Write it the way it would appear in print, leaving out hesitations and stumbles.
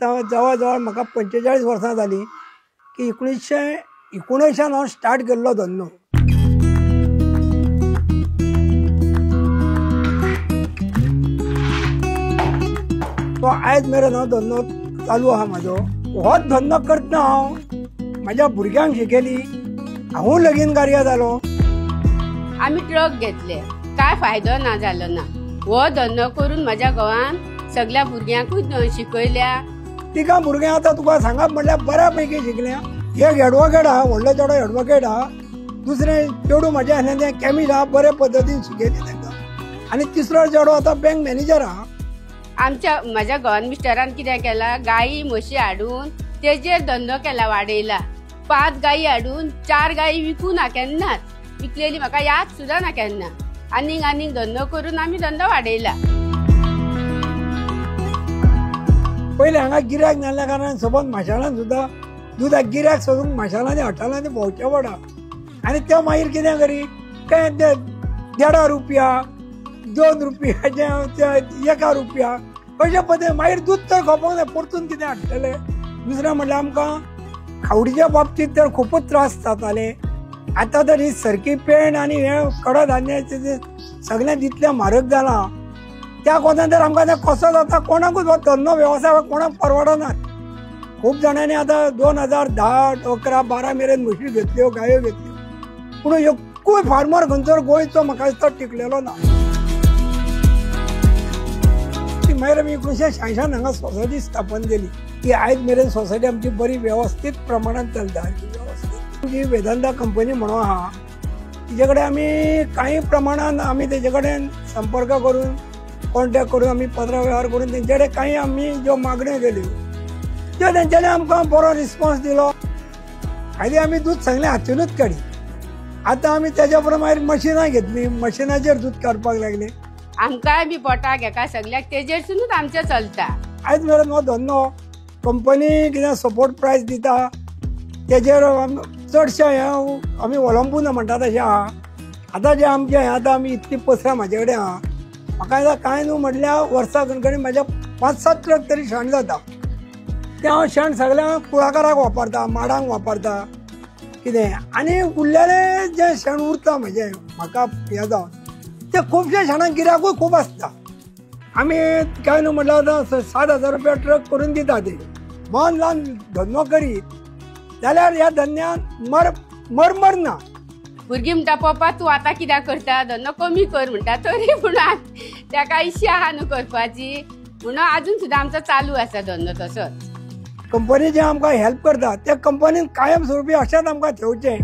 आतां जवळ जवळ म्हाका 45 वर्सां जालीं की 1919 हांव स्टार्ट केल्लो धंदो. तो आयज मेरेन हो धंदो चालू आहा म्हाजो. हो धंदो करतना हांव म्हाज्या भुरग्यांक शिकयली, हांवूय लगीन कार्य जालो. आमी ट्रक घेतले, काय फायदो ना जालो ना. हो धंदो करून म्हाज्या घोवान सगळ्या भुरग्यांकूय शिकयल्या. तिका भुरग्यां आतां तुका सांगप म्हणल्यार बऱ्यापैकी शिकल्या. एक एडवोकेट आहा, व्हडलो चेडो एडवोकेट आहा, दुसरें चेडू म्हाज्या आसलें कॅमिस्ट आहा, बरे पद्दतीन शिकयली तांकां. आनी तिसरो चेडो आतां बँक मॅनेजर आहा. म्हाज्या घोवान मिस्टरान कितें केला, गायी म्हशी हाडून तेजेर धंदो केला, वाडयला. 5 गायी हाडून 4 गायी विकूं ना केन्नाच. विकलेली म्हाका याद सुद्दां ना केन्ना. आनीक धंदो करून आमी धंदो वाडयला. पयलीं हांगा गिरायक नासल्या कारणान सपोज माशेलान सुद्दां दुधाक गिरायक सोदूंक माशेलांनी हॉटेलांनी भोंवचें पडा. आनी ते मागीर कितें करी, काय ते 1.5 रुपया 2 रुपयाचे 1 रुपया अशे पद्दतीन मागीर दूध तर खोपोंक जाय, परतून कितें हाडटले. दुसरें म्हणल्यार आमकां खावडीच्या बाबतींत तर खूबच त्रास जाताले. आतां तर ही सरकी पेंड आनी हे कडधान्याचे सगळें जितलें म्हारग जालां, त्या कोणाक तर आमकां तें कसो जाता. कोणाकूच हो धंदो वेवसाय कोणाक परवडनात. खूब जाणांनी आतां 2010, 11, 12 मेरेन म्हशी घेतल्यो, गायो घेतल्यो, पूण एकूय फार्मर खंयसर गोंयचो म्हाका दिसता टिकलेलो ना. मागीर आमी 1966 हांगा सोसायटी स्थापन केली. ती आयज मेरेन सोसायटी आमची बरी वेवस्थीत प्रमाणात चलता. जी वेदांता कंपनी म्हणून आहा, तिचे कडेन आमी काही प्रमाणात आमी तेजे कडेन संपर्क करून कॉन्टॅक्ट करून आमी पत्र वेव्हार करून तेंचे कडेन काही आमी ज्यो मागण्यो केल्यो त्यो तेंच्यांनी आमकां बरो रिस्पॉन्स दिलो. आनी आमी दूध सगळें हातीनूच काडी. आतां आमी तेज्या बरोबर मागीर मशिनां घेतली, मशिनाचेर दूध काडपाक लागले. आमकांय बी पोटाक हेका सगळ्याक तेजेरसूनच आमचें चलता. आयज मेरेन हो धंदो कंपनी कितें सपोर्ट प्रायस दिता तेजेर चडशें हें आमी अवलंबून म्हणटा तशें आहा. आतां जें आमचें हें आतां आमी इतली पसरा म्हाजे कडेन आहा, म्हाका आतां कांय न्हू म्हटल्यार वर्साक कणकणी म्हाज्या 5-7 ट्रक तरी शेण जाता. तें हांव शेण सगळ्या कुळागराक वापरता, माडांक वापरता कितें. आनी उरलेलें जें शेण उरता म्हाजें म्हाका हें जावन ते खुबशे शेणाक गिरायकूय खूब आसता. आमी कांय न्हू म्हटल्यार आतां 7,000 रुपया ट्रक करून दिता. ते मन लावन धंदो करीत जाल्यार ह्या धंद्यान मर ना. भुरगीं म्हणटा, पप्पा तूं आतां कित्याक करता, धंदो कमी कर म्हणटा. तरी पूण ताका इच्छा आहा न्हू करपाची, म्हणून आजून सुद्दां आमचो चालू आसा धंदो तसोच. कंपनी जे आमकां हेल्प करता त्या कंपनीन कायम स्वरुपी अशेंच आमकां ठेवचें.